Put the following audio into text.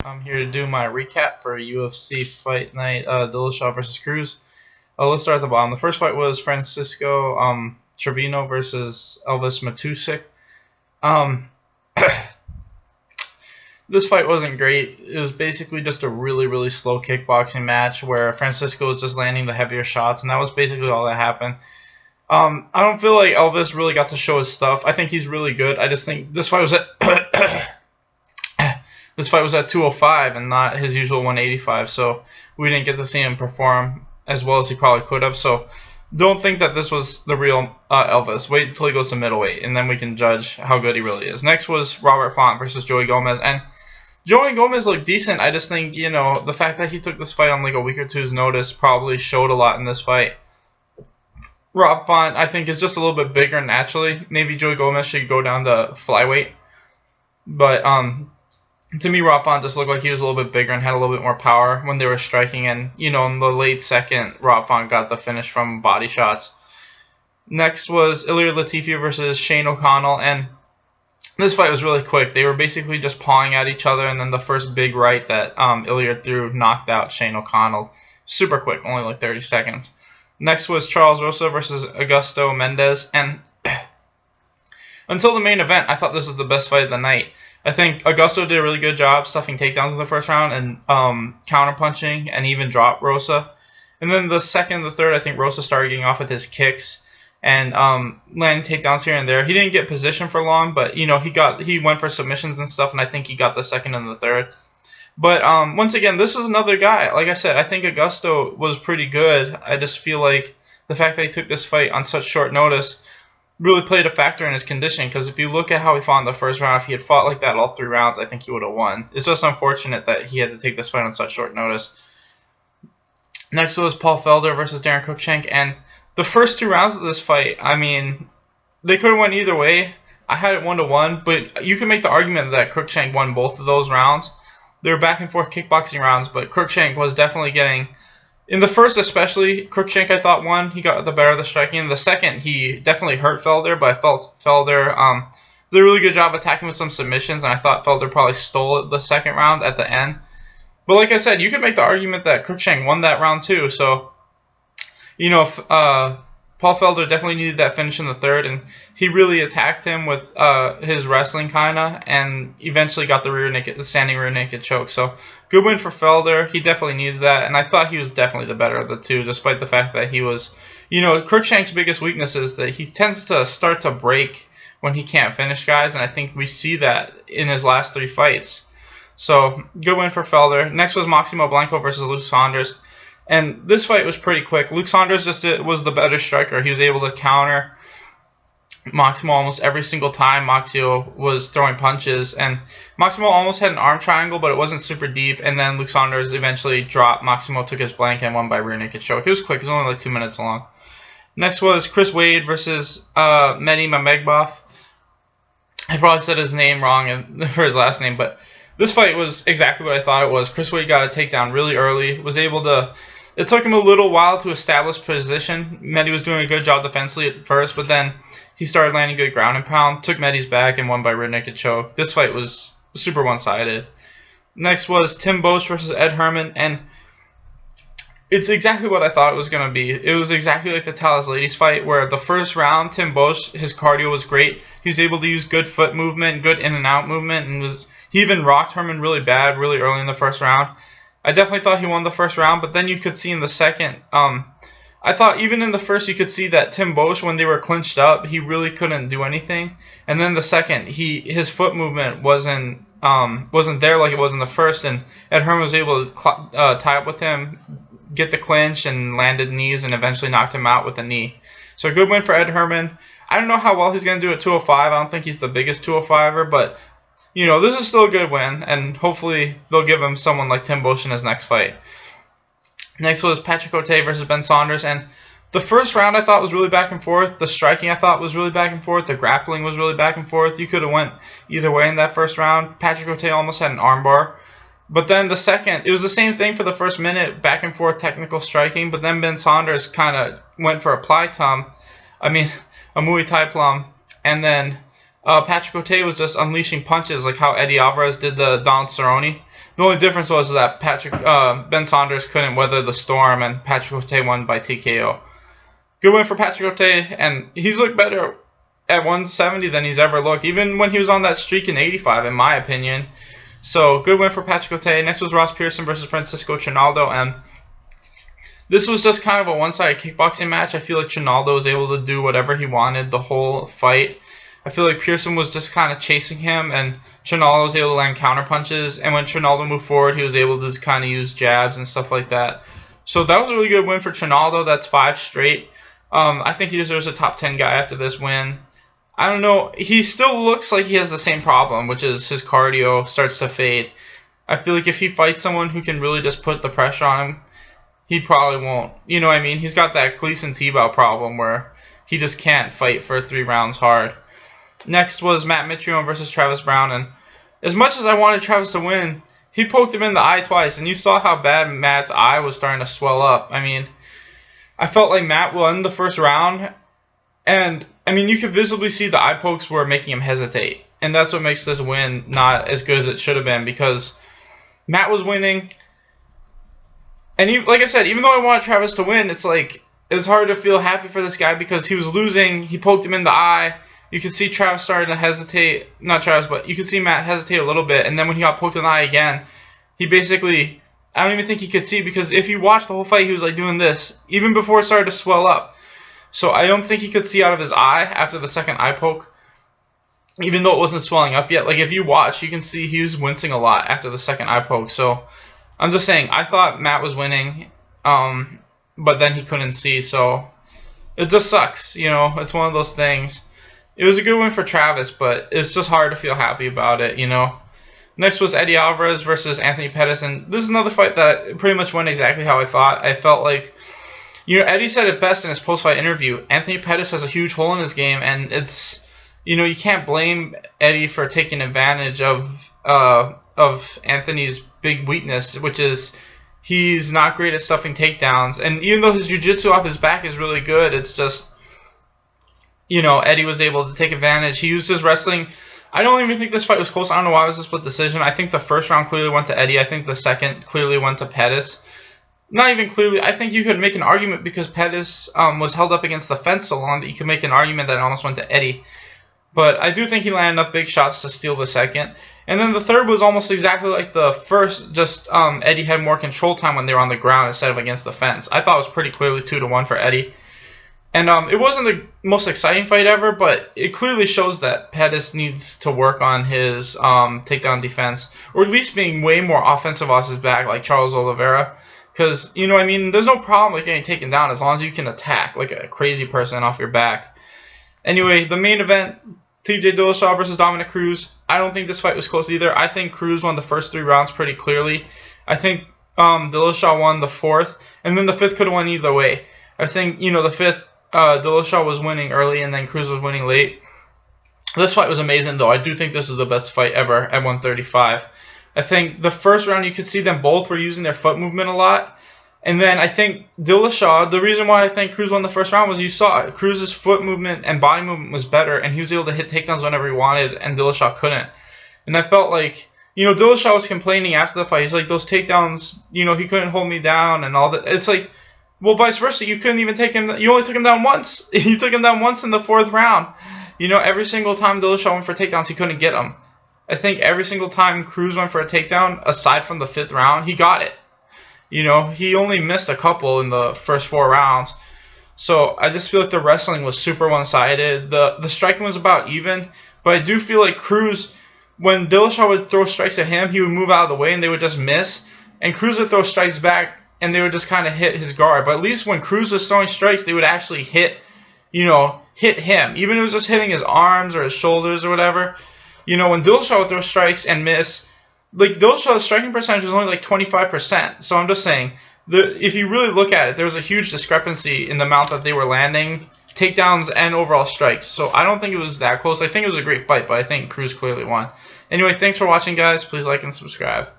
I'm here to do my recap for UFC Fight Night Dillashaw versus Cruz. Let's start at the bottom. The first fight was Francisco Trevino versus Elvis Matusik. This fight wasn't great. It was basically just a really slow kickboxing match where Francisco was just landing the heavier shots, and that was basically all that happened. I don't feel like Elvis really got to show his stuff. I think he's really good. I just think this fight was at this fight was at 205 and not his usual 185, so we didn't get to see him perform as well as he probably could have. So don't think that this was the real Elvis. Wait until he goes to middleweight, and then we can judge how good he really is. Next was Robert Font versus Joey Gomez, and Joey Gomez looked decent. I just think, the fact that he took this fight on like a week or two's notice probably showed a lot in this fight. Rob Font, I think, is just a little bit bigger naturally. Maybe Joey Gomez should go down to flyweight. But to me, Rob Font just looked like he was a little bit bigger and had a little bit more power when they were striking. And, in the late second, Rob Font got the finish from body shots. Next was Ilir Latifi versus Shane O'Connell. And this fight was really quick. They were basically just pawing at each other. And then the first big right that Ilir threw knocked out Shane O'Connell. Super quick, only like 30 seconds. Next was Charles Rosa versus Augusto Mendez, and until the main event, I thought this was the best fight of the night. I think Augusto did a really good job stuffing takedowns in the first round and counterpunching and even dropped Rosa. And then the second and the third, I think Rosa started getting off with his kicks and landing takedowns here and there. He didn't get position for long, but he went for submissions and stuff, and I think he got the second and the third. But once again, this was another guy. Like I said, I think Augusto was pretty good. I just feel like the fact that he took this fight on such short notice really played a factor in his condition. Because if you look at how he fought in the first round, if he had fought like that all 3 rounds, I think he would have won. It's just unfortunate that he had to take this fight on such short notice. Next was Paul Felder versus Darren Cruikshank. And the first 2 rounds of this fight, I mean, they could have went either way. I had it 1-1, but you can make the argument that Cruikshank won both of those rounds. They were back and forth kickboxing rounds, but Cruikshank was definitely getting... In the first especially, Cruikshank, I thought, won. He got the better of the striking. In the second, he definitely hurt Felder, but I felt Felder did a really good job attacking with some submissions, and I thought Felder probably stole the second round at the end. But like I said, you could make the argument that Cruikshank won that round too. So, Paul Felder definitely needed that finish in the third, and he really attacked him with his wrestling kinda, and eventually got the standing rear naked choke. So good win for Felder. He definitely needed that, and I thought he was definitely the better of the two, despite the fact that he was, Cruikshank's biggest weakness is that he tends to start to break when he can't finish guys, and I think we see that in his last 3 fights. So good win for Felder. Next was Maximo Blanco versus Luke Saunders. And this fight was pretty quick. Luke Saunders was the better striker. He was able to counter Maximo almost every single time Maximo was throwing punches. And Maximo almost had an arm triangle, but it wasn't super deep. And then Luke Saunders eventually dropped. Maximo took his blank and won by rear naked choke. It was quick. It was only like 2 minutes long. Next was Chris Wade versus Mehdi Mamegbov. I probably said his name wrong for his last name, but this fight was exactly what I thought it was. Chris Wade got a takedown really early. Was able to... It took him a little while to establish position. Mehdi was doing a good job defensively at first, but then he started landing good ground and pound, took Mehdi's back, and won by rear naked choke. This fight was super one-sided. Next was Tim Boetsch versus Ed Herman, and it's exactly what I thought it was going to be. It was exactly like the Talis Ladies fight, where the first round, Tim Boetsch, his cardio was great. He was able to use good foot movement, good in and out movement, and he even rocked Herman really bad really early in the first round. I definitely thought he won the first round, but then you could see in the second, I thought even in the first you could see that Tim Boetsch, when they were clinched up, he really couldn't do anything. And then the second, his foot movement wasn't there like it was in the first, and Ed Herman was able to tie up with him, get the clinch, and landed knees, and eventually knocked him out with a knee. So a good win for Ed Herman. I don't know how well he's going to do at 205. I don't think he's the biggest 205er, but this is still a good win, and hopefully they'll give him someone like Tim Boetsch in his next fight. Next was Patrick Cote versus Ben Saunders, and the first round I thought was really back and forth. The striking I thought was really back and forth. The grappling was really back and forth. You could have went either way in that first round. Patrick Cote almost had an armbar. But then the second, it was the same thing for the first minute, back and forth technical striking, but then Ben Saunders kind of went for a Muay Thai plum, and then Patrick Cote was just unleashing punches like how Eddie Alvarez did the Donald Cerrone. The only difference was that Ben Saunders couldn't weather the storm, and Patrick Cote won by TKO. Good win for Patrick Cote, and he's looked better at 170 than he's ever looked, even when he was on that streak in 85, in my opinion. So, good win for Patrick Cote. Next was Ross Pearson versus Francisco Trinaldo, and this was just kind of a one-sided kickboxing match. I feel like Trinaldo was able to do whatever he wanted the whole fight. I feel like Pearson was just kind of chasing him, and Trinaldo was able to land counter punches. And when Trinaldo moved forward, he was able to just kind of use jabs and stuff like that. So that was a really good win for Trinaldo. That's 5 straight. I think he deserves a top 10 guy after this win. I don't know. He still looks like he has the same problem, which is his cardio starts to fade. I feel like if he fights someone who can really just put the pressure on him, he probably won't. You know what I mean? He's got that Gleason Tebow problem where he just can't fight for 3 rounds hard. Next was Matt Mitrione versus Travis Brown, and as much as I wanted Travis to win, he poked him in the eye twice, and you saw how bad Matt's eye was starting to swell up. I mean, I felt like Matt won the first round, and I mean, you could visibly see the eye pokes were making him hesitate, and that's what makes this win not as good as it should have been, because Matt was winning. And like I said, even though I wanted Travis to win, it's like it's hard to feel happy for this guy because he was losing. He poked him in the eye. You could see Travis starting to hesitate. Not Travis, but you could see Matt hesitate a little bit. And then when he got poked in the eye again, he basically, I don't even think he could see, because if you watch the whole fight, he was like doing this even before it started to swell up. So I don't think he could see out of his eye after the second eye poke, even though it wasn't swelling up yet. Like if you watch, you can see he was wincing a lot after the second eye poke. So I'm just saying, I thought Matt was winning, but then he couldn't see, so it just sucks, you know. It's one of those things. It was a good win for Travis, but it's just hard to feel happy about it, you know. Next was Eddie Alvarez versus Anthony Pettis, and this is another fight that pretty much went exactly how I thought. I felt like, you know, Eddie said it best in his post-fight interview. Anthony Pettis has a huge hole in his game, and it's, you know, you can't blame Eddie for taking advantage of Anthony's big weakness, which is he's not great at stuffing takedowns. And even though his jiu-jitsu off his back is really good, it's just, you know, Eddie was able to take advantage. He used his wrestling. I don't even think this fight was close. I don't know why it was a split decision. I think the first round clearly went to Eddie. I think the second clearly went to Pettis. Not even clearly. I think you could make an argument because Pettis was held up against the fence so long that you could make an argument that it almost went to Eddie. But I do think he landed enough big shots to steal the second. And then the third was almost exactly like the first, just Eddie had more control time when they were on the ground instead of against the fence. I thought it was pretty clearly 2-1 for Eddie. And it wasn't the most exciting fight ever, but it clearly shows that Pettis needs to work on his takedown defense, or at least being way more offensive off his back like Charles Oliveira. Because, you know, I mean, there's no problem with getting taken down as long as you can attack like a crazy person off your back. Anyway, the main event, TJ Dillashaw versus Dominick Cruz. I don't think this fight was close either. I think Cruz won the first 3 rounds pretty clearly. I think Dillashaw won the 4th, and then the 5th could have won either way. I think, you know, the 5th, Dillashaw was winning early, and then Cruz was winning late. This fight was amazing, though. I do think this is the best fight ever at 135. I think the first round, you could see them both were using their foot movement a lot. And then I think Dillashaw, the reason why I think Cruz won the first round was you saw it. Cruz's foot movement and body movement was better, and he was able to hit takedowns whenever he wanted, and Dillashaw couldn't. And I felt like, you know, Dillashaw was complaining after the fight. He's like, those takedowns, you know, he couldn't hold me down and all that. It's like, well, vice versa. You couldn't even take him. You only took him down once. You took him down once in the 4th round. You know, every single time Dillashaw went for takedowns, he couldn't get them. I think every single time Cruz went for a takedown, aside from the 5th round, he got it. You know, he only missed a couple in the first 4 rounds. So I just feel like the wrestling was super one-sided. The striking was about even. But I do feel like Cruz, when Dillashaw would throw strikes at him, he would move out of the way and they would just miss. And Cruz would throw strikes back and they would just kind of hit his guard. But at least when Cruz was throwing strikes, they would actually hit, you know, hit him. Even if it was just hitting his arms or his shoulders or whatever. You know, when Dillashaw would throw strikes and miss, like Dillashaw's striking percentage was only like 25%. So I'm just saying, if you really look at it, there was a huge discrepancy in the amount that they were landing, takedowns and overall strikes. So I don't think it was that close. I think it was a great fight, but I think Cruz clearly won. Anyway, thanks for watching, guys. Please like and subscribe.